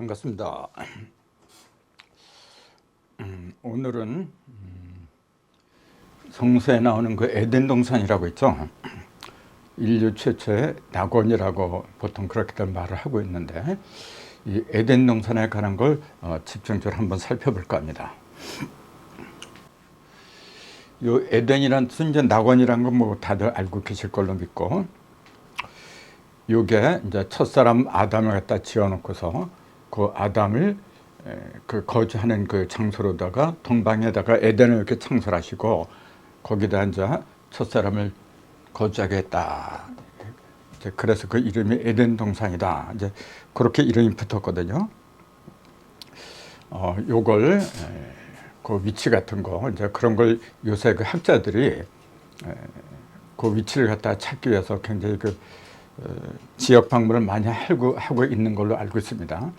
반갑습니다. 오늘은 성서에 나오는 그 에덴 동산이라고 있죠. 인류 최초의 낙원이라고 보통 그렇게들 말을 하고 있는데, 이 에덴 동산에 관한 걸 집중적으로 한번 살펴볼까 합니다. 요 에덴이란 뜻은 이제 낙원이란 건 뭐 다들 알고 계실 걸로 믿고, 요게 이제 첫사람 아담을 갖다 지어놓고서 그 아담을 그 거주하는 그 장소로다가 동방에다가 에덴을 이렇게 창설하시고 거기다 이제 첫사람을 거주하게 했다. 이제 그래서 그 이름이 에덴 동산이다. 이제 그렇게 이름이 붙었거든요. 요걸 그 위치 같은 거 이제 그런 걸 요새 그 학자들이 그 위치를 갖다 찾기 위해서 굉장히 그 지역 방문을 많이 하고 있는 걸로 알고 있습니다.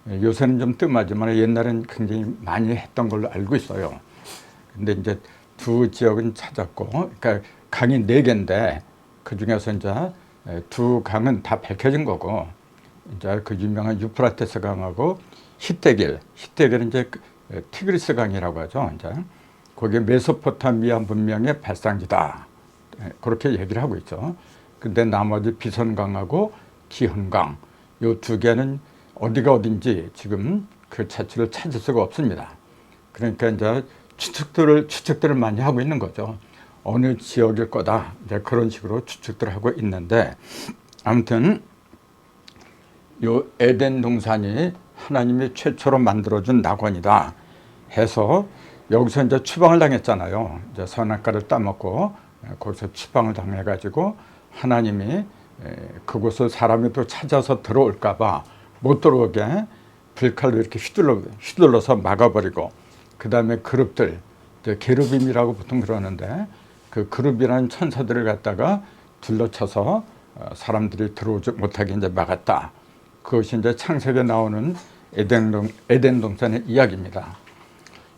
요새는 좀 뜸하지만 옛날엔 굉장히 많이 했던 걸로 알고 있어요. 근데 이제 두 지역은 찾았고, 그러니까 강이 4개인데 그 중에서 이제 두 강은 다 밝혀진 거고, 이제 그 유명한 유프라테스 강하고 히데길은 이제 티그리스 강이라고 하죠. 이제 거기에 메소포타미아 문명의 발상지다. 그렇게 얘기를 하고 있죠. 근데 나머지 비선강하고 기헌강 요 2개는 어디가 어딘지 지금 그 자취를 찾을 수가 없습니다. 그러니까 이제 추측들을 많이 하고 있는 거죠. 어느 지역일 거다. 이제 그런 식으로 추측들을 하고 있는데, 아무튼 요 에덴 동산이 하나님이 최초로 만들어준 낙원이다 해서 여기서 이제 추방을 당했잖아요. 이제 선악과를 따먹고 거기서 추방을 당해가지고 하나님이 그곳을 사람이 또 찾아서 들어올까봐 못 들어오게 불칼로 이렇게 휘둘러서 막아버리고, 그 다음에 그룹들, 게르빔이라고 보통 그러는데 그 그룹이라는 천사들을 갖다가 둘러쳐서 사람들이 들어오지 못하게 이제 막았다. 그것이 이제 창세기에 나오는 에덴 동산의 이야기입니다.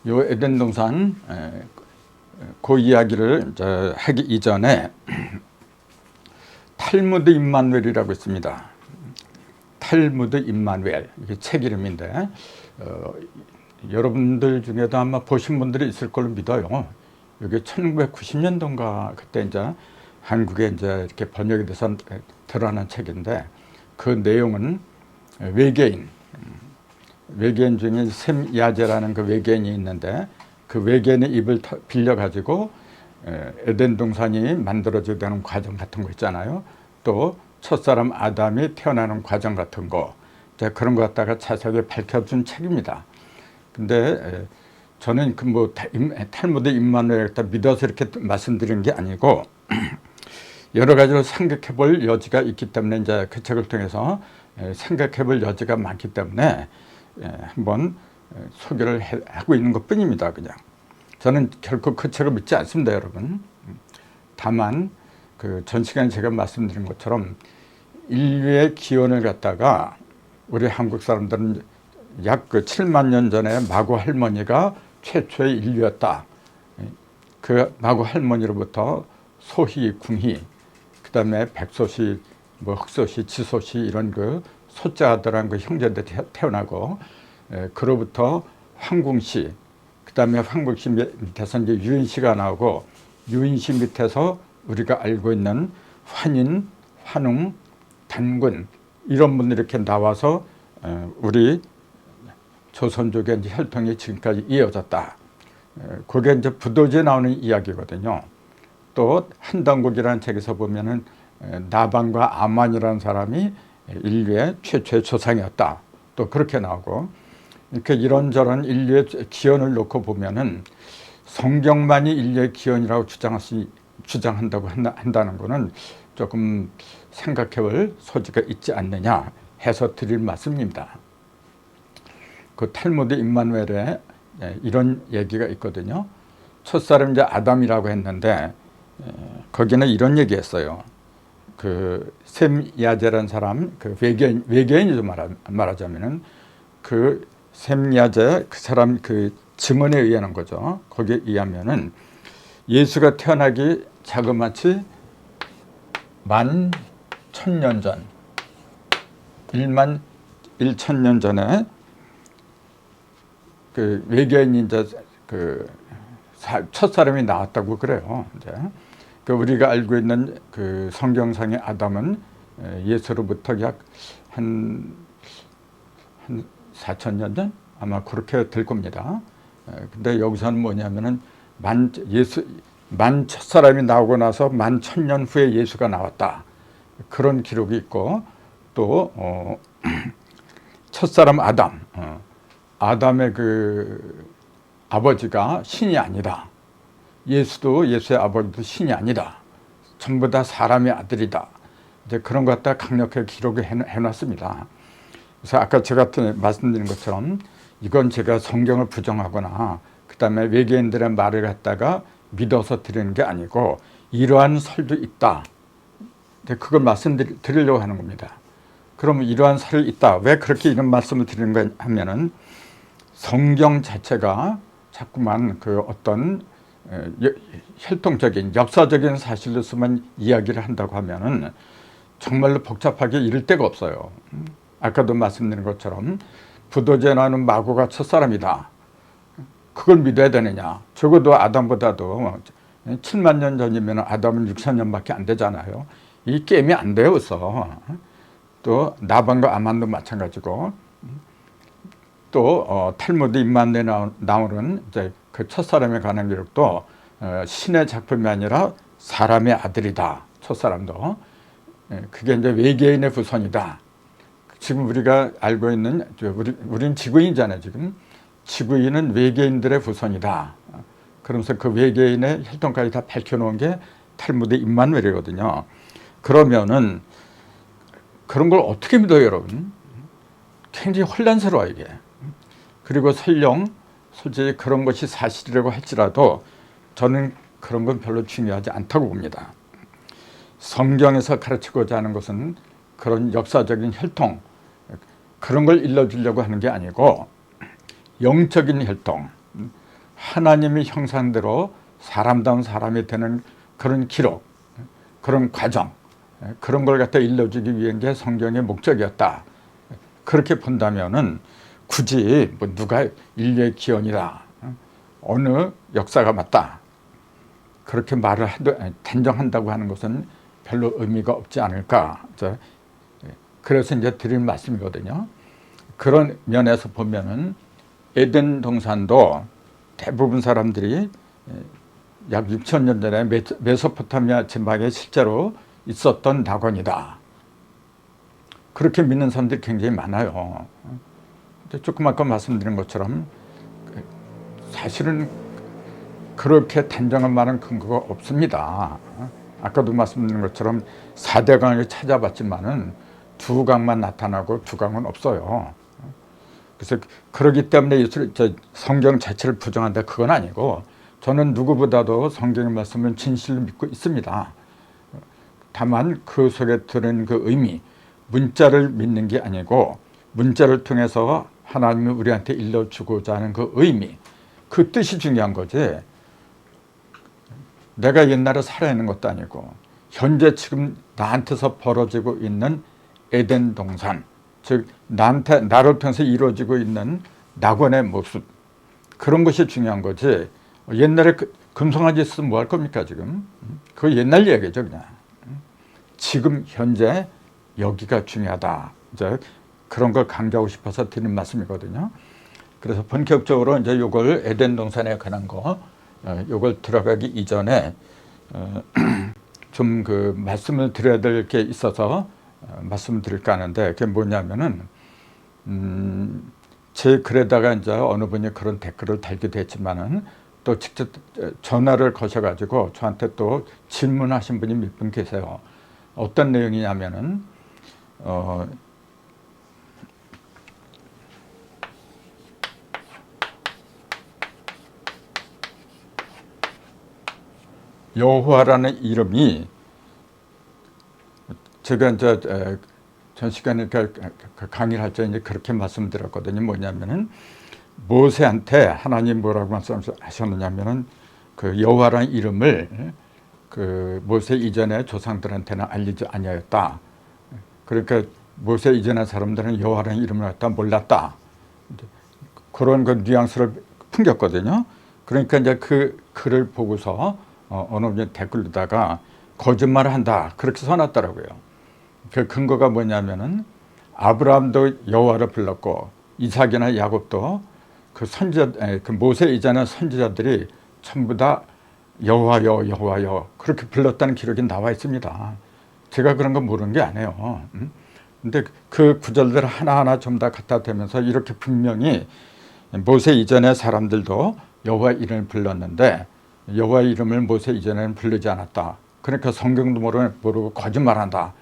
요 에덴 동산 그 이야기를 이제 하기 이전에 탈무드 임마누엘이라고 있습니다. 탈무드 임마누엘, 이게 책 이름인데 여러분들 중에도 아마 보신 분들이 있을 걸로 믿어요. 이게 1990년도인가 그때 이제 한국에 이제 이렇게 번역이 돼서 드러난 책인데, 그 내용은 외계인 중에 샘 야제라는 그 외계인이 있는데, 그 외계인의 입을 빌려 가지고 에덴 동산이 만들어지게 되는 과정 같은 거 있잖아요. 또 첫사람 아담이 태어나는 과정 같은 거, 그런 거 갖다가 자세하게 밝혀준 책입니다. 근데 저는 그 뭐 탈무드 임마누엘 갖다 믿어서 이렇게 말씀드리는 게 아니고 여러 가지로 생각해 볼 여지가 있기 때문에 이제 그 책을 통해서 생각해 볼 여지가 많기 때문에 한번 소개를 하고 있는 것 뿐입니다. 그냥 저는 결코 그 책을 믿지 않습니다, 여러분. 다만 그 전 시간에 제가 말씀드린 것처럼 인류의 기원을 갖다가 우리 한국 사람들은 약 그 7만 년 전에 마구 할머니가 최초의 인류였다. 그 마구 할머니로부터 소희, 궁희, 그 다음에 백소시, 뭐 흑소시, 지소시 이런 그 소자들한 그 형제들이 태어나고, 그로부터 황궁시, 그 다음에 황궁시 밑에서 이제 유인시가 나오고, 유인시 밑에서 우리가 알고 있는 환인, 환웅, 단군 이런 분들이 이렇게 나와서 우리 조선족의 이제 혈통이 지금까지 이어졌다. 그게 이제 부도지에 나오는 이야기거든요. 또 한당국이라는 책에서 보면은 나반과 아만이라는 사람이 인류의 최초의 조상이었다. 또 그렇게 나오고, 이렇게 이런저런 인류의 기원을 놓고 보면은 성경만이 인류의 기원이라고 주장한다고 한다는 것은 조금 생각해볼 소지가 있지 않느냐 해서 드릴 말씀입니다. 그 탈무드 임마누엘에 이런 얘기가 있거든요. 첫사람 이제 아담이라고 했는데 거기는 이런 얘기했어요. 그 셈 야제라는 사람, 그 외계인이죠, 말하자면은 그 셈 야제 그 사람 그 증언에 의하는 거죠. 거기에 의하면은 예수가 태어나기 자그마치 11,000년 전, 1만 1,000년 전에 그 외계인이 이제 그 첫 사람이 나왔다고 그래요. 이제 그 우리가 알고 있는 그 성경상의 아담은 예수로부터 약 한 4,000년 전 아마 그렇게 될 겁니다. 근데 여기서는 뭐냐면은 만 첫사람이 나오고 나서 11,000년 후에 예수가 나왔다. 그런 기록이 있고 또 첫사람 아담, 아담의 그 아버지가 신이 아니다. 예수도 예수의 아버지도 신이 아니다. 전부 다 사람의 아들이다. 이제 그런 것 갖다 강력하게 기록을 해놨습니다. 그래서 아까 제가 말씀드린 것처럼 이건 제가 성경을 부정하거나 그 다음에 외계인들의 말을 갖다가 믿어서 드리는 게 아니고 이러한 설도 있다. 그걸 말씀드리려고 하는 겁니다. 그러면 이러한 설이 있다. 왜 그렇게 이런 말씀을 드리는가 하면은 성경 자체가 자꾸만 그 어떤 혈통적인 역사적인 사실로서만 이야기를 한다고 하면은 정말로 복잡하게 이를 데가 없어요. 아까도 말씀드린 것처럼 부도제나는 마고가 첫사람이다. 그걸 믿어야 되느냐. 적어도 아담보다도 7만 년 전이면 아담은 6,000년밖에 안 되잖아요. 이 게임이 안 되어서 또 나반과 아만도 마찬가지고 또 탈무드 입만에 나오는 이제 그 첫사람에 관한 기록도 신의 작품이 아니라 사람의 아들이다. 첫사람도 그게 이제 외계인의 후손이다. 지금 우리가 알고 있는 우리는 지구인이잖아요. 지금 지구인은 외계인들의 후손이다. 그러면서 그 외계인의 혈통까지 다 밝혀놓은 게 탈무드 임마누엘이거든요. 그러면은 그런 걸 어떻게 믿어요, 여러분? 굉장히 혼란스러워 이게. 그리고 설령 솔직히 그런 것이 사실이라고 할지라도 저는 그런 건 별로 중요하지 않다고 봅니다. 성경에서 가르치고자 하는 것은 그런 역사적인 혈통 그런 걸 일러주려고 하는 게 아니고 영적인 혈통, 하나님의 형상대로 사람다운 사람이 되는 그런 기록, 그런 과정, 그런 걸 갖다 일러주기 위한 게 성경의 목적이었다. 그렇게 본다면은 굳이 뭐 누가 인류의 기원이다, 어느 역사가 맞다, 그렇게 말을 단정한다고 하는 것은 별로 의미가 없지 않을까. 그래서 이제 드린 말씀이거든요. 그런 면에서 보면은 에덴 동산도 대부분 사람들이 약 6,000년 전에 메소포타미아 지방에 실제로 있었던 낙원이다. 그렇게 믿는 사람들이 굉장히 많아요. 조금 아까 말씀드린 것처럼 사실은 그렇게 단정한 말은 근거가 없습니다. 아까도 말씀드린 것처럼 4대 강을 찾아봤지만은 2강만 나타나고 2강은 없어요. 그래서 그러기 때문에 성경 자체를 부정한다 그건 아니고 저는 누구보다도 성경의 말씀을 진실로 믿고 있습니다. 다만 그 속에 들은 그 의미, 문자를 믿는 게 아니고 문자를 통해서 하나님이 우리한테 일러주고자 하는 그 의미, 그 뜻이 중요한 거지. 내가 옛날에 살아있는 것도 아니고 현재 지금 나한테서 벌어지고 있는 에덴 동산, 즉 나를 통해서 이루어지고 있는 낙원의 모습, 그런 것이 중요한 거지. 옛날에 금송아지 있으면 뭐 할 겁니까 지금? 그거 옛날 얘기죠 그냥. 지금 현재 여기가 중요하다. 이제 그런 걸 강조하고 싶어서 드리는 말씀이거든요. 그래서 본격적으로 이제 요걸 에덴 동산에 관한 거, 요걸 들어가기 이전에 좀 그 말씀을 드려야 될 게 있어서 말씀드릴까 하는데 그게 뭐냐면은 제 글에다가 이제 어느 분이 그런 댓글을 달기도 했지만은 또 직접 전화를 거셔가지고 저한테 또 질문하신 분이 몇 분 계세요. 어떤 내용이냐면은 여호와라는 이름이 제가 이제 전 시간에 강의를 할 때 이제 그렇게 말씀드렸거든요. 뭐냐면은 모세한테 하나님 뭐라고 말씀하셨느냐면은 그 여호와라는 이름을 그 모세 이전에 조상들한테는 알리지 아니하였다. 그러니까 모세 이전의 사람들은 여호와라는 이름을 갖다 몰랐다. 그런 그 뉘앙스를 풍겼거든요. 그러니까 이제 그 글을 보고서 어느 분이 댓글로다가 거짓말을 한다 그렇게 써놨더라고요. 그 근거가 뭐냐면은 아브라함도 여호와를 불렀고 이삭이나 야곱도 그 선지자, 그 모세 이전의 선지자들이 전부 다 여호와여 여호와여 그렇게 불렀다는 기록이 나와 있습니다. 제가 그런 거 모르는 게 아니에요. 근데 그 구절들 하나하나 좀 다 갖다 대면서 이렇게 분명히 모세 이전의 사람들도 여호와 이름을 불렀는데 여호와 이름을 모세 이전에는 부르지 않았다. 그러니까 성경도 모르고 거짓말한다.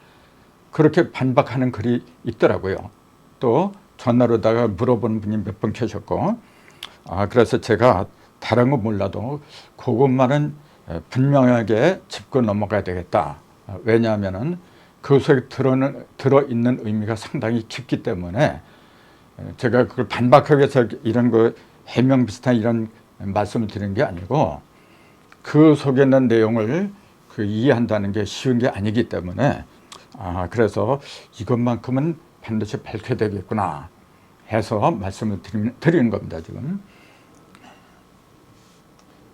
그렇게 반박하는 글이 있더라고요. 또 전화로다가 물어보는 분이 몇 분 계셨고, 그래서 제가 다른 거 몰라도 그것만은 분명하게 짚고 넘어가야 되겠다. 왜냐하면은 그 속에 들어있는 의미가 상당히 깊기 때문에 제가 그걸 반박하기 위해서 이런 거 해명 비슷한 이런 말씀을 드리는 게 아니고 그 속에 있는 내용을 이해한다는 게 쉬운 게 아니기 때문에 그래서 이것만큼은 반드시 밝혀야 되겠구나 해서 말씀을 드리는 겁니다, 지금.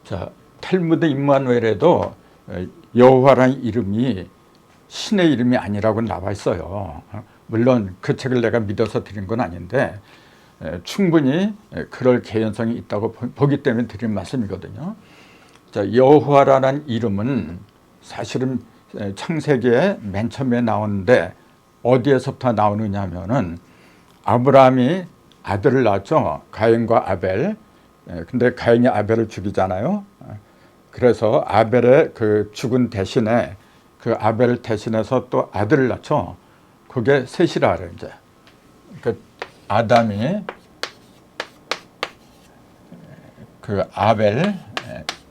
자, 탈무드 임마누엘에도 여호와라는 이름이 신의 이름이 아니라고 나와 있어요. 물론 그 책을 내가 믿어서 드린 건 아닌데 충분히 그럴 개연성이 있다고 보기 때문에 드린 말씀이거든요. 자, 여호와라는 이름은 사실은 창세기에 맨 처음에 나오는데 어디에서부터 나오느냐 하면은 아브라함이 아들을 낳았죠. 가인과 아벨. 근데 가인이 아벨을 죽이잖아요. 그래서 아벨의 그 죽은 대신에 그 아벨을 대신해서 또 아들을 낳죠. 그게 셋이라 그래요, 이제. 그 아담이 그 아벨,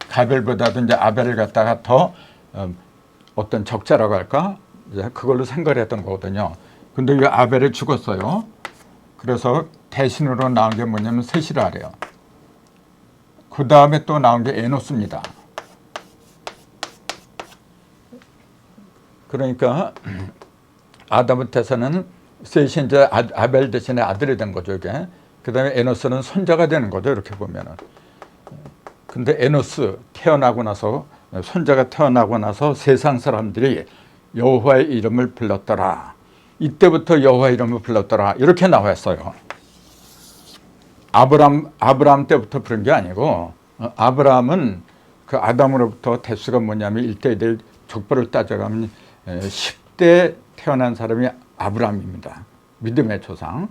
가벨보다도 이제 아벨을 갖다가 더 어떤 적자라고 할까? 이제 그걸로 생각을 했던 거거든요. 근데 이 아벨이 죽었어요. 그래서 대신으로 나온 게 뭐냐면 셋이라 그래요. 그 다음에 또 나온 게 에노스입니다. 그러니까 아담한테서는 셋이 이제 아벨 대신에 아들이 된 거죠, 이게. 그 다음에 에노스는 손자가 되는 거죠, 이렇게 보면은. 근데 에노스 태어나고 나서, 손자가 태어나고 나서 세상 사람들이 여호와의 이름을 불렀더라. 이때부터 여호와 이름을 불렀더라. 이렇게 나와 있어요. 아브라함 때부터 부른 게 아니고, 아브라함은 그 아담으로부터 대수가 뭐냐면 1대1 족보를 따져가면 10대 태어난 사람이 아브라함입니다. 믿음의 조상.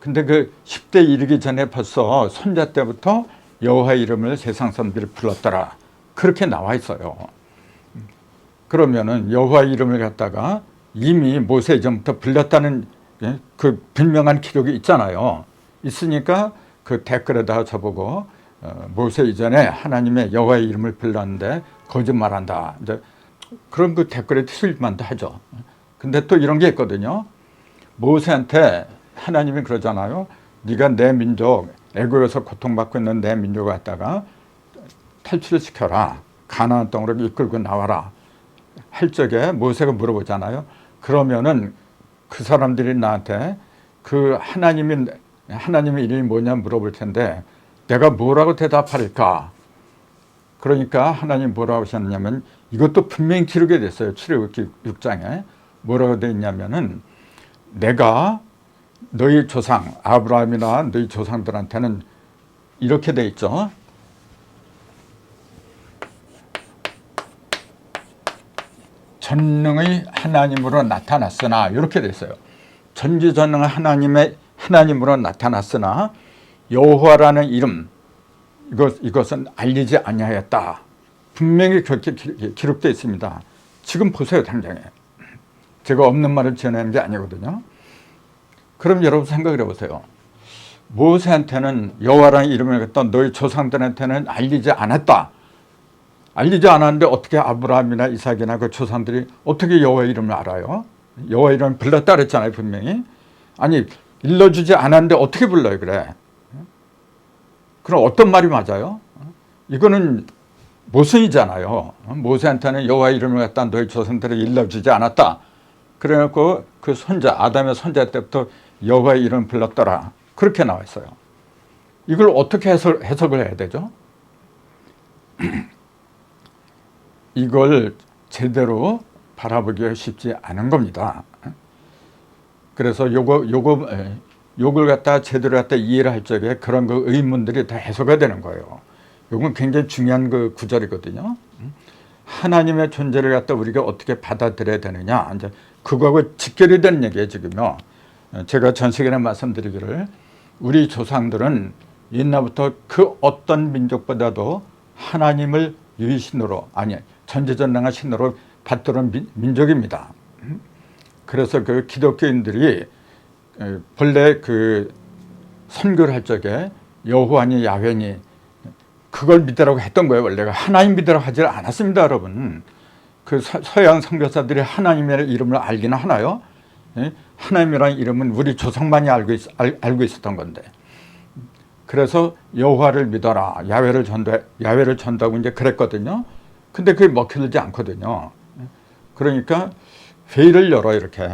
근데 그 10대 이르기 전에 벌써 손자 때부터 여호와의 이름을 세상 사람들이 불렀더라. 그렇게 나와 있어요. 그러면은 여호와의 이름을 갖다가 이미 모세 이전부터 불렀다는 그 분명한 기록이 있잖아요. 있으니까 그 댓글에다가 저보고 모세 이전에 하나님의 여호와의 이름을 불렀는데 거짓말한다. 이제 그런 그 댓글에 틀릴만도 하죠. 근데 또 이런 게 있거든요. 모세한테 하나님이 그러잖아요. 네가 내 민족, 애굽에서 고통받고 있는 내 민족을 갖다가 탈출을 시켜라. 가나안 땅으로 이끌고 나와라. 할 적에 모세가 물어보잖아요. 그러면은 그 사람들이 나한테 그 하나님의 이름이 뭐냐 물어볼 텐데 내가 뭐라고 대답할까? 그러니까 하나님 뭐라고 하셨냐면 이것도 분명히 기록이 됐어요. 출애굽기 6장에 뭐라고 되어 있냐면은 내가 너희 조상 아브라함이나 너희 조상들한테는 이렇게 돼 있죠. 전능의 하나님으로 나타났으나 이렇게 돼 있어요. 전지전능한 하나님으로 나타났으나 여호와라는 이름 이것은 알리지 아니하였다. 분명히 그렇게 기록되어 있습니다. 지금 보세요, 당장에. 제가 없는 말을 지어내는 게 아니거든요. 그럼 여러분 생각을 해보세요. 모세한테는 여호와라는 이름을 갖다 너희 조상들한테는 알리지 않았다. 알리지 않았는데 어떻게 아브라함이나 이삭이나 그 조상들이 어떻게 여호와의 이름을 알아요? 여호와의 이름을 불렀다 그랬잖아요, 분명히. 아니, 일러주지 않았는데 어떻게 불러요, 그래? 그럼 어떤 말이 맞아요? 이거는 모순이잖아요. 모세한테는 여호와의 이름을 갖다 너희 조상들에게 일러주지 않았다. 그래갖고 그 손자, 아담의 손자 때부터 여호와의 이름을 불렀더라. 그렇게 나와 있어요. 이걸 어떻게 해석을 해야 되죠? 이걸 제대로 바라보기가 쉽지 않은 겁니다. 그래서 요걸 갖다 제대로 이해를 할 적에 그런 그 의문들이 다 해소가 되는 거예요. 요건 굉장히 중요한 그 구절이거든요. 하나님의 존재를 갖다 우리가 어떻게 받아들여야 되느냐, 이제 그거하고 직결이 되는 얘기예요, 지금요. 제가 전 시간에 말씀드리기를 우리 조상들은 옛날부터 그 어떤 민족보다도 하나님을 유일신으로, 아니 전지전능한 신으로 받들은 민족입니다. 그래서 그 기독교인들이 본래 그 선교를 할 적에 여호와니 야훼니 그걸 믿으라고 했던 거예요. 원래가 하나님 믿으라고 하지 않았습니다, 여러분. 그 서양 선교사들이 하나님의 이름을 알기는 하나요? 하나님이라는 이름은 우리 조상만이 알고 있었던 건데. 그래서 여호와를 믿어라, 야훼를 전도하고 이제 그랬거든요. 근데 그게 먹혀들지 않거든요. 그러니까 회의를 열어 이렇게.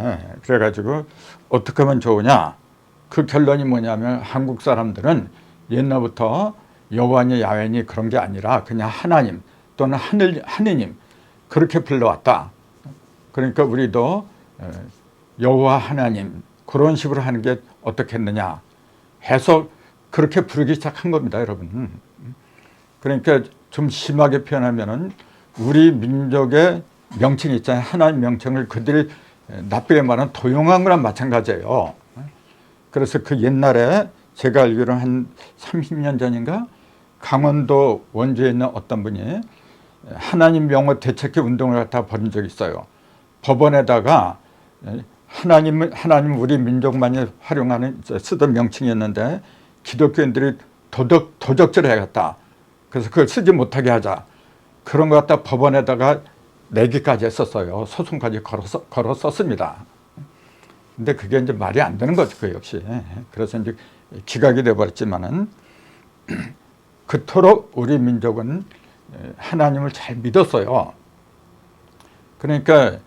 그래가지고 어떻게 하면 좋으냐? 그 결론이 뭐냐면 한국 사람들은 옛날부터 여호와니 야훼니 그런 게 아니라 그냥 하나님 또는 하느님 그렇게 불러왔다. 그러니까 우리도 여호와 하나님 그런 식으로 하는 게 어떻겠느냐 해서 그렇게 부르기 시작한 겁니다, 여러분. 그러니까 좀 심하게 표현하면은 우리 민족의 명칭이 있잖아요. 하나님 명칭을 그들이 나쁘게 말하면 도용한 거랑 마찬가지예요. 그래서 그 옛날에 제가 알기로는 한 30년 전인가 강원도 원주에 있는 어떤 분이 하나님 명호 되찾기 운동을 갖다 벌인 적이 있어요. 법원에다가 하나님 우리 민족만이 활용하는 쓰던 명칭이었는데 기독교인들이 도적질을 해야겠다. 그래서 그걸 쓰지 못하게 하자. 그런 것 갖다 법원에다가 내기까지 했었어요. 소송까지 걸어 썼습니다. 근데 그게 이제 말이 안 되는 거죠, 그 역시. 그래서 이제 기각이 돼버렸지만은 그토록 우리 민족은 하나님을 잘 믿었어요. 그러니까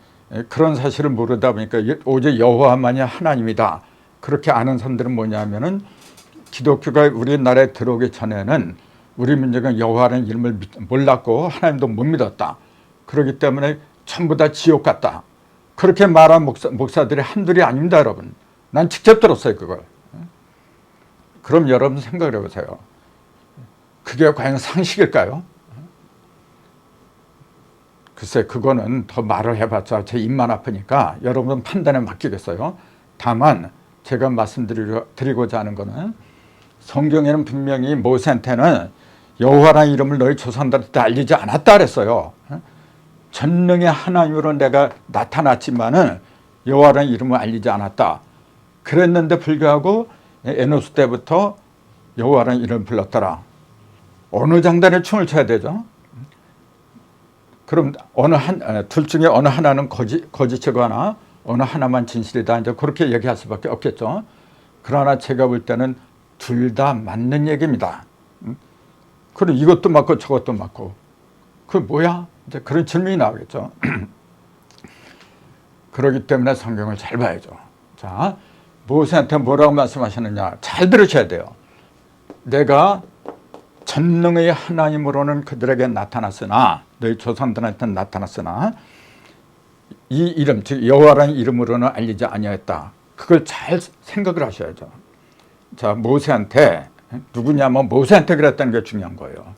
그런 사실을 모르다 보니까 오직 여호와만이 하나님이다. 그렇게 아는 사람들은 뭐냐면은 기독교가 우리나라에 들어오기 전에는 우리 민족은 여호와라는 이름을 몰랐고 하나님도 못 믿었다. 그렇기 때문에 전부 다 지옥 같다. 그렇게 말한 목사들이 한둘이 아닙니다, 여러분. 난 직접 들었어요, 그걸. 그럼 여러분 생각을 해보세요. 그게 과연 상식일까요? 글쎄, 그거는 더 말을 해봤자 제 입만 아프니까 여러분 판단에 맡기겠어요. 다만 제가 말씀드리고자 하는 거는 성경에는 분명히 모세한테는 여호와라는 이름을 너희 조상들한테 알리지 않았다 그랬어요. 전능의 하나님으로 내가 나타났지만은 여호와라는 이름을 알리지 않았다. 그랬는데 불구하고 에노스 때부터 여호와라는 이름을 불렀더라. 어느 장단에 춤을 춰야 되죠? 그럼 둘 중에 어느 하나는 거짓이거나 어느 하나만 진실이다. 이제 그렇게 얘기할 수밖에 없겠죠. 그러나 제가 볼 때는 둘 다 맞는 얘기입니다. 그럼 이것도 맞고 저것도 맞고. 그게 뭐야? 이제 그런 질문이 나오겠죠. 그렇기 때문에 성경을 잘 봐야죠. 자, 모세한테 뭐라고 말씀하셨느냐? 잘 들으셔야 돼요. 내가 전능의 하나님으로는 그들에게 나타났으나, 너희 조상들한테 나타났으나 이 이름, 즉 여호와라는 이름으로는 알리지 아니하였다. 그걸 잘 생각을 하셔야죠. 자, 모세한테 누구냐면 모세한테 그랬다는 게 중요한 거예요.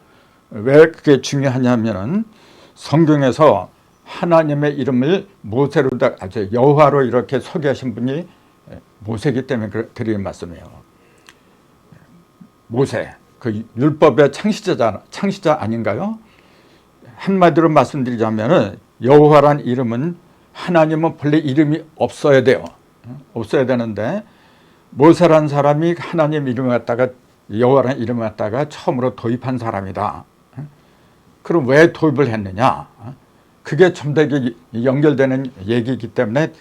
왜 그게 중요하냐면은 성경에서 하나님의 이름을 모세로, 여호와로 이렇게 소개하신 분이 모세이기 때문에 드리는 말씀이에요. 모세, 그 율법의 창시자 아닌가요? 한마디로 말씀드리자면은 여호와란 이름은, 하나님은 본래 이름이 없어야 돼요. 없어야 되는데 모세라는 사람이 하나님 이름을 갖다가, 여호와라는 이름을 갖다가 처음으로 도입한 사람이다. 그럼 왜 도입을 했느냐? 그게 좀 더 연결되는 얘기이기 때문에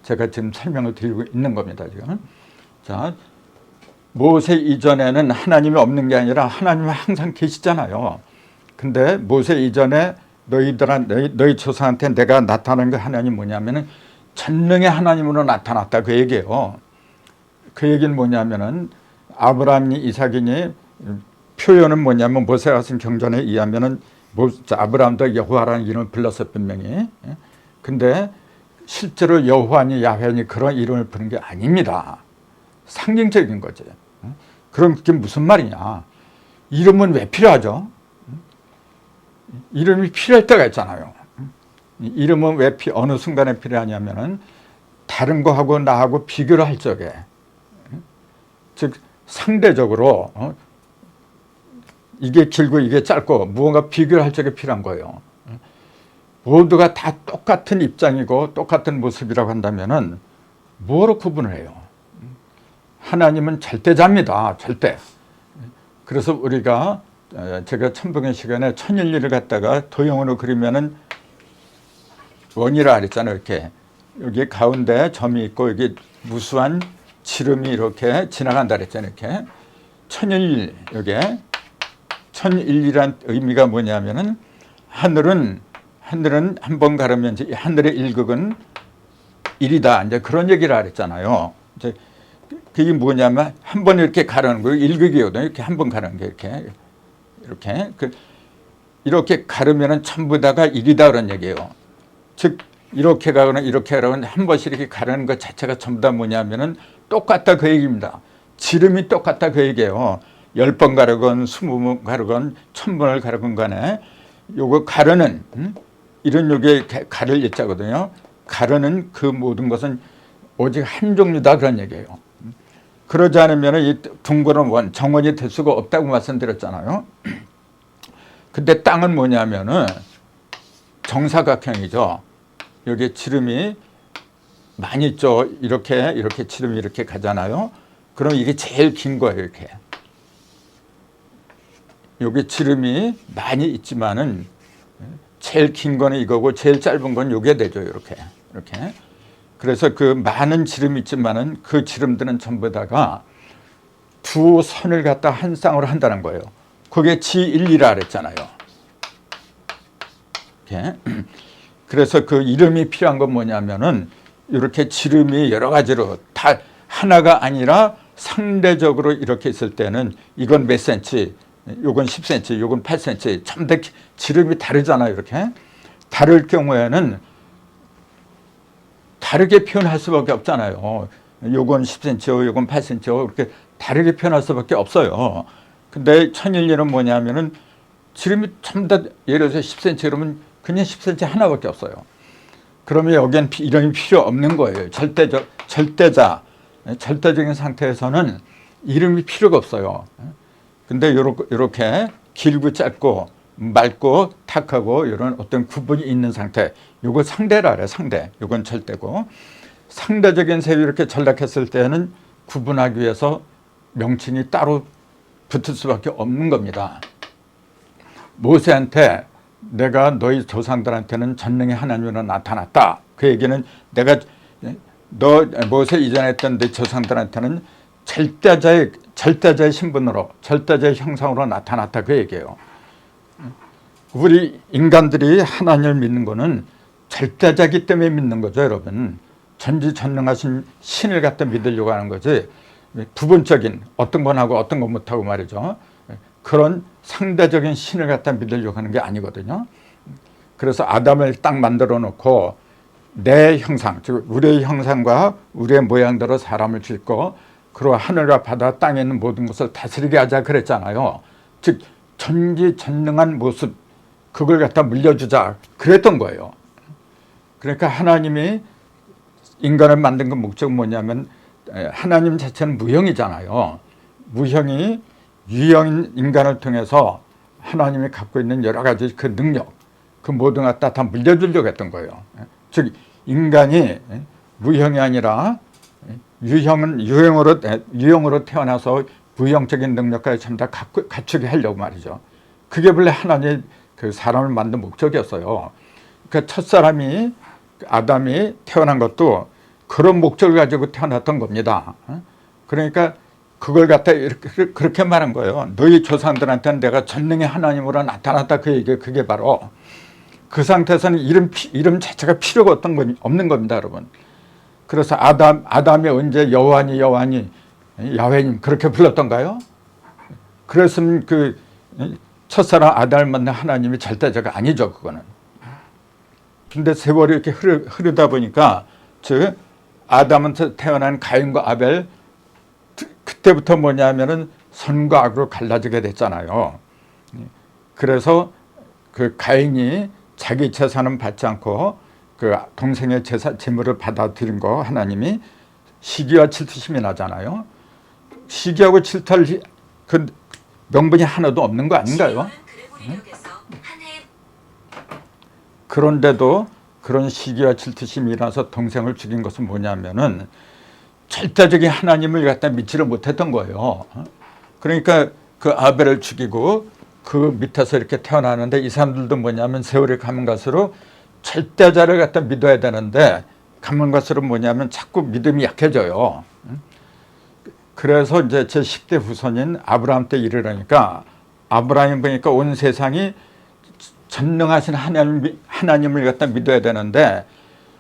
제가 지금 설명을 드리고 있는 겁니다, 지금. 자, 모세 이전에는 하나님이 없는 게 아니라 하나님은 항상 계시잖아요. 근데 모세 이전에 너희 조상한테 내가 나타난 게 하나님 뭐냐면은 전능의 하나님으로 나타났다, 그 얘기예요. 그 얘기는 뭐냐면은 아브라함이, 이삭이니 표현은 뭐냐면 모세가 쓴 경전에 의하면은 아브라함도 여호와라는 이름을 불렀어 분명히. 근데 실제로 여호와니 야훼니 그런 이름을 부르는 게 아닙니다. 상징적인 거지. 그럼 그게 무슨 말이냐? 이름은 왜 필요하죠? 이름이 필요할 때가 있잖아요. 이름은 왜 어느 순간에 필요하냐면은 다른 거하고 나하고 비교를 할 적에, 즉 상대적으로 이게 길고 이게 짧고 무언가 비교를 할 적에 필요한 거예요. 모두가 다 똑같은 입장이고 똑같은 모습이라고 한다면은 뭐로 구분을 해요? 하나님은 절대자입니다. 절대. 그래서 우리가 제가 천복의 시간에 천일리를 갖다가 도형으로 그리면은 원이라 그랬잖아요. 이렇게 여기 가운데 점이 있고 여기 무수한 지름이 이렇게 지나간다 그랬잖아요. 이렇게 천일, 여기 천일이란 의미가 뭐냐면은 하늘은 한 번 가르면 이제 하늘의 일극은 일이다. 이제 그런 얘기를 하랬잖아요. 이제 그게 뭐냐면 한 번 이렇게 가르는 거예요. 일극이거든요. 이렇게 한 번 가르는 게 이렇게 가르면은 전부 다가 일이다 그런 얘기예요. 즉 이렇게 가거나 이렇게 가거나 한 번씩 이렇게 가르는 것 자체가 전부 다 뭐냐면은 똑같다 그 얘기입니다. 지름이 똑같다 그 얘기예요. 10번 가르건 20번 가르건 1000번을 가르건 간에 요거 가르는 이런 요게 가를 일자거든요. 가르는 그 모든 것은 오직 한 종류다 그런 얘기예요. 그러지 않으면 이 둥그런 원, 정원이 될 수가 없다고 말씀드렸잖아요. 근데 땅은 뭐냐면은 정사각형이죠. 여기 지름이 많이 있죠. 이렇게 지름이 이렇게 가잖아요. 그럼 이게 제일 긴 거예요. 이렇게. 여기 지름이 많이 있지만은 제일 긴 거는 이거고 제일 짧은 건 요게 되죠. 이렇게. 그래서 그 많은 지름이 있지만은 그 지름들은 전부 다가 두 선을 갖다 한 쌍으로 한다는 거예요. 그게 지일리라 그랬잖아요. 이렇게. 그래서 그 이름이 필요한 건 뭐냐면은 이렇게 지름이 여러 가지로 다 하나가 아니라 상대적으로 이렇게 있을 때는 이건 몇 센치, 요건 10cm, 요건 8cm, 참 다 지름이 다르잖아요. 이렇게. 다를 경우에는 다르게 표현할 수밖에 없잖아요. 요건 10cm, 요건 8cm 이렇게 다르게 표현할 수밖에 없어요. 근데 천일리는 뭐냐면은 지름이 전부 다 예를 들어서 10cm 그러면 그냥 10cm 하나밖에 없어요. 그러면 여기엔 이름이 필요 없는 거예요. 절대적인 상태에서는 이름이 필요가 없어요. 근데 이렇게 길고 짧고 맑고 탁하고 이런 어떤 구분이 있는 상태, 요거 상대라 그래. 상대. 요건 절대고, 상대적인 색이 이렇게 전락했을 때는 구분하기 위해서 명칭이 따로 붙을 수밖에 없는 겁니다. 모세한테 내가 너희 조상들한테는 전능의 하나님으로 나타났다. 그 얘기는 내가 너 모세 이전에 했던 내 조상들한테는 절대자의 신분으로, 절대자의 형상으로 나타났다 그 얘기예요. 우리 인간들이 하나님을 믿는 거는 절대자기 때문에 믿는 거죠, 여러분. 전지전능하신 신을 갖다 믿으려고 하는 거지, 부분적인 어떤 건 하고 어떤 건 못하고 말이죠. 그런 상대적인 신을 갖다 믿으려고 하는 게 아니거든요. 그래서 아담을 딱 만들어 놓고 내 형상, 즉 우리의 형상과 우리의 모양대로 사람을 짓고 그리고 하늘과 바다 땅에 있는 모든 것을 다스리게 하자 그랬잖아요. 즉 전지전능한 모습, 그걸 갖다 물려주자 그랬던 거예요. 그러니까 하나님이 인간을 만든 그 목적은 뭐냐면 하나님 자체는 무형이잖아요. 무형이 유형인 인간을 통해서 하나님이 갖고 있는 여러 가지 그 능력, 그 모든 것 다 물려주려고 했던 거예요. 즉 인간이 무형이 아니라 유형으로 태어나서 무형적인 능력까지 전부 다 갖추게 하려고 말이죠. 그게 원래 하나님의 그 사람을 만든 목적이었어요. 그 첫사람이 아담이 태어난 것도 그런 목적을 가지고 태어났던 겁니다. 그러니까 그걸 갖다 그렇게 말한 거예요. 너희 조상들한테는 내가 전능의 하나님으로 나타났다 그 얘기. 그게 바로 그 상태에서는 이름 자체가 필요가 없는 겁니다, 여러분. 그래서 아담이 언제 여호와니 야훼님 그렇게 불렀던가요? 그랬으면 그 첫사랑 아담을 만난 하나님이 절대자가 아니죠, 그거는. 근데 세월이 이렇게 흐르다 보니까 즉 아담한테 태어난 가인과 아벨, 그때부터 뭐냐면은 선과 악으로 갈라지게 됐잖아요. 그래서 그 가인이 자기 재산은 받지 않고 그 동생의 재물을 받아들인 거 하나님이 시기와 질투심이 나잖아요. 시기하고 질투할 그 명분이 하나도 없는 거 아닌가요? 그런데도 그런 시기와 질투심이 일어나서 동생을 죽인 것은 뭐냐면은 절대적인 하나님을 갖다 믿지를 못했던 거예요. 그러니까 그 아벨을 죽이고 그 밑에서 이렇게 태어나는데 이 사람들도 뭐냐면 세월이 가면 갈수록 절대자를 갖다 믿어야 되는데 가면 갈수록 뭐냐면 자꾸 믿음이 약해져요. 그래서 이제 제 10대 후손인 아브라함 때 이르려니까 아브라함이 보니까 온 세상이 전능하신 하나님을 갖다 믿어야 되는데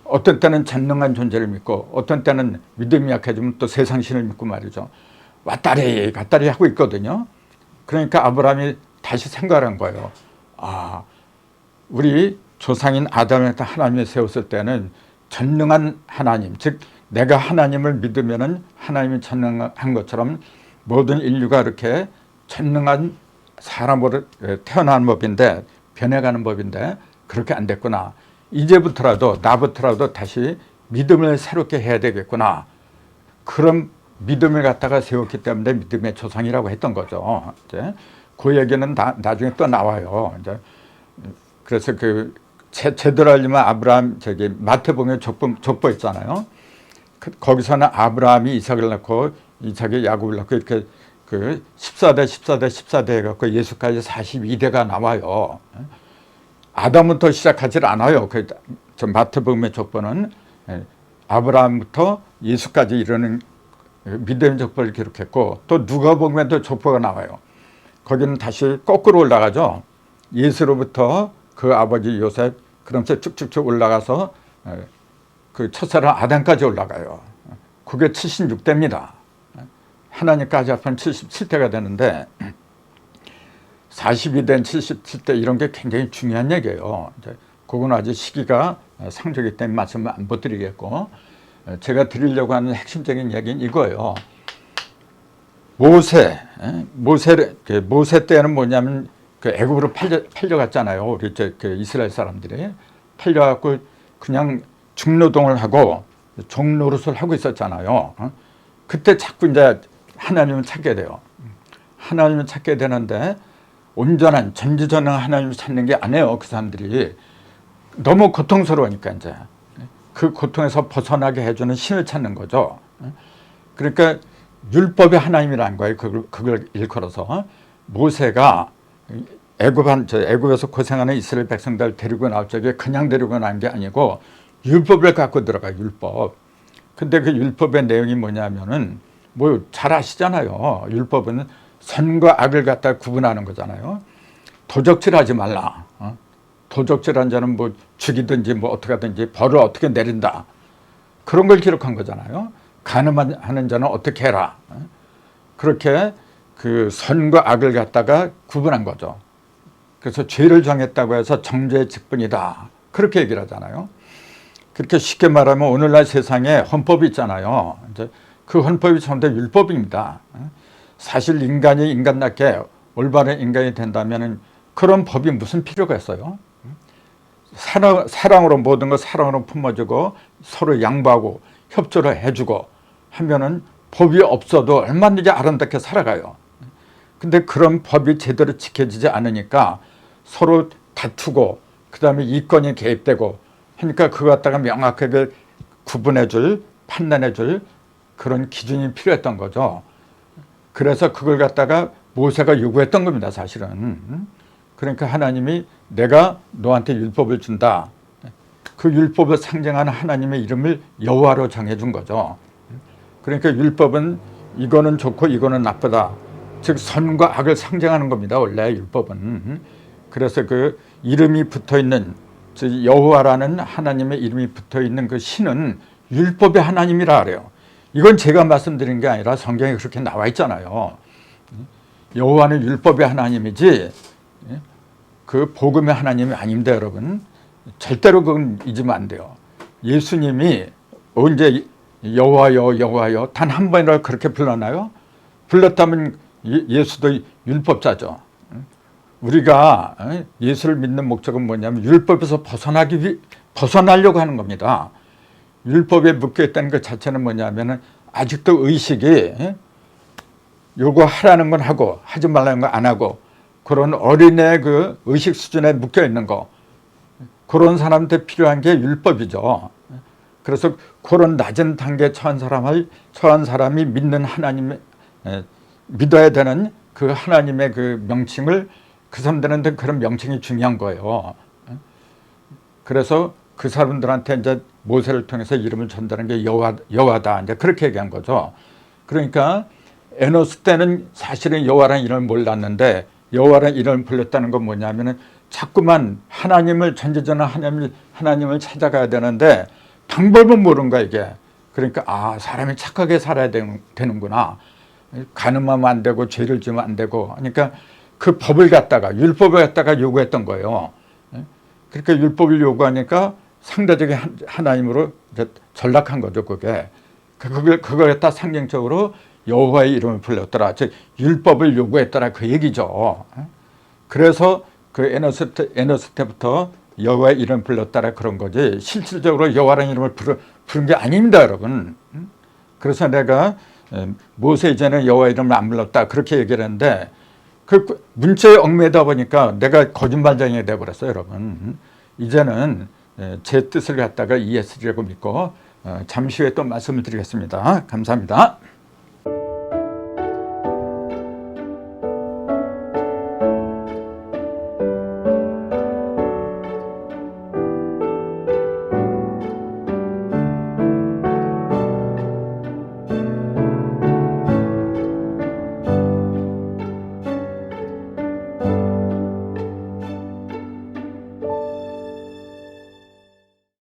어떤 때는 전능한 존재를 믿고 어떤 때는 믿음이 약해지면 또 세상신을 믿고 말이죠. 왔다리 갔다리 하고 있거든요. 그러니까 아브라함이 다시 생각한 거예요. 아, 우리 조상인 아담을 하나님이 세웠을 때는 전능한 하나님, 즉 내가 하나님을 믿으면은 하나님이 전능한 것처럼 모든 인류가 이렇게 전능한 사람으로 태어나는 법인데 변해가는 법인데 그렇게 안 됐구나. 이제부터라도 나부터라도 다시 믿음을 새롭게 해야 되겠구나. 그런 믿음을 갖다가 세웠기 때문에 믿음의 조상이라고 했던 거죠. 이제 그 얘기는 나중에 또 나와요. 이제 그래서 그 제대로 하려면 아브라함 마태복음에 족보 있잖아요. 거기서는 아브라함이 이삭을 낳고 이삭이 야곱을 낳고 이렇게 그 14대 해갖고 예수까지 42대가 나와요. 아담부터 시작하질 않아요. 그 마태복음의 족보는 아브라함부터 예수까지 이르는 믿음의 족보를 기록했고 또 누가복음에도 족보가 나와요. 거기는 다시 거꾸로 올라가죠. 예수로부터 그 아버지 요셉 그러면서 쭉쭉쭉 올라가서 그 첫사랑 아담까지 올라가요. 그게 76대입니다. 하나님까지 합하면 77대가 되는데 42대는 77대 이런 게 굉장히 중요한 얘기예요. 그건 아직 시기가 상조기 때문에 말씀을 안 못 드리겠고 제가 드리려고 하는 핵심적인 얘기는 이거예요. 모세 때는 뭐냐면 그 애굽으로 팔려갔잖아요. 우리 그 이스라엘 사람들이 팔려갖고 그냥 중노동을 하고 종노릇을 하고 있었잖아요. 그때 자꾸 이제 하나님을 찾게 돼요. 하나님을 찾게 되는데 온전한 전지전능한 하나님을 찾는 게 아니에요. 그 사람들이 너무 고통스러우니까 이제 그 고통에서 벗어나게 해주는 신을 찾는 거죠. 그러니까 율법의 하나님이라는 거예요. 그걸 일컬어서 모세가 애굽에서 고생하는 이스라엘 백성들 데리고 나올 적에 그냥 데리고 나온 게 아니고 율법을 갖고 들어가요. 율법. 근데 그 율법의 내용이 뭐냐면은 뭐 잘 아시잖아요. 율법은 선과 악을 갖다 구분하는 거잖아요. 도적질하지 말라. 도적질한 자는 뭐 죽이든지 뭐 어떻게 하든지 벌을 어떻게 내린다. 그런 걸 기록한 거잖아요. 간음하는 자는 어떻게 해라. 그렇게 그 선과 악을 갖다가 구분한 거죠. 그래서 죄를 정했다고 해서 정죄의 직분이다. 그렇게 얘기를 하잖아요. 그렇게 쉽게 말하면 오늘날 세상에 헌법이 있잖아요. 이제 그 헌법이 전부 율법입니다. 사실 인간이 인간답게 올바른 인간이 된다면 그런 법이 무슨 필요가 있어요? 사랑으로 모든 걸 사랑으로 품어주고 서로 양보하고 협조를 해주고 하면은 법이 없어도 얼마든지 아름답게 살아가요. 근데 그런 법이 제대로 지켜지지 않으니까 서로 다투고 그 다음에 이권이 개입되고 하니까 그거 갖다가 명확하게 구분해줄 판단해줄 그런 기준이 필요했던 거죠. 그래서 그걸 갖다가 모세가 요구했던 겁니다. 사실은. 그러니까 하나님이 내가 너한테 율법을 준다. 그 율법을 상징하는 하나님의 이름을 여호와로 정해준 거죠. 그러니까 율법은 이거는 좋고 이거는 나쁘다. 즉 선과 악을 상징하는 겁니다. 원래 율법은. 그래서 그 이름이 붙어있는 여호와라는 하나님의 이름이 붙어있는 그 신은 율법의 하나님이라 그래요. 이건 제가 말씀드린 게 아니라 성경에 그렇게 나와 있잖아요. 여호와는 율법의 하나님이지 그 복음의 하나님이 아닙니다, 여러분. 절대로 그건 잊으면 안 돼요. 예수님이 언제 여호와여 여호와여 단 한 번이라도 그렇게 불렀나요? 불렀다면 예수도 율법자죠. 우리가 예수를 믿는 목적은 뭐냐면 율법에서 벗어나려고 하는 겁니다. 율법에 묶여있다는 것 자체는 뭐냐면 아직도 의식이 요거 하라는 건 하고 하지 말라는 건 안 하고 그런 어린애 그 의식 수준에 묶여있는 거, 그런 사람한테 필요한 게 율법이죠. 그래서 그런 낮은 단계에 처한 사람이 믿는 하나님, 믿어야 되는 그 하나님의 그 명칭을, 그 사람들한테 그런 명칭이 중요한 거예요. 그래서 그 사람들한테 이제 모세를 통해서 이름을 전달한 게 여호와다, 이제 그렇게 얘기한 거죠. 그러니까 에노스 때는 사실은 여호와라는 이름을 몰랐는데 여호와라는 이름을 불렀다는 건 뭐냐면은 자꾸만 하나님을, 전지전능한 하나님을 찾아가야 되는데 방법은 모르는 거야, 이게. 그러니까 사람이 착하게 살아야 되는구나. 간음하면 안 되고 죄를 지으면 안 되고. 그러니까 그 법을 갖다가, 율법을 갖다가 요구했던 거예요. 그러니까 율법을 요구하니까 상대적인 하나님으로 이제 전락한 거죠, 그게. 그걸 갖다 상징적으로 여호와의 이름을 불렀더라, 즉 율법을 요구했더라, 그 얘기죠. 그래서 그 에노스 때부터 여호와의 이름을 불렀더라 그런 거지, 실질적으로 여호와라는 이름을 부른 게 아닙니다, 여러분. 그래서 내가 모세 이전에 여호와의 이름을 안 불렀다 그렇게 얘기를 했는데 그 문자에 얽매다 보니까 내가 거짓말쟁이가 돼버렸어요, 여러분. 이제는 제 뜻을 갖다가 이해했으리라고 믿고 잠시 후에 또 말씀을 드리겠습니다. 감사합니다.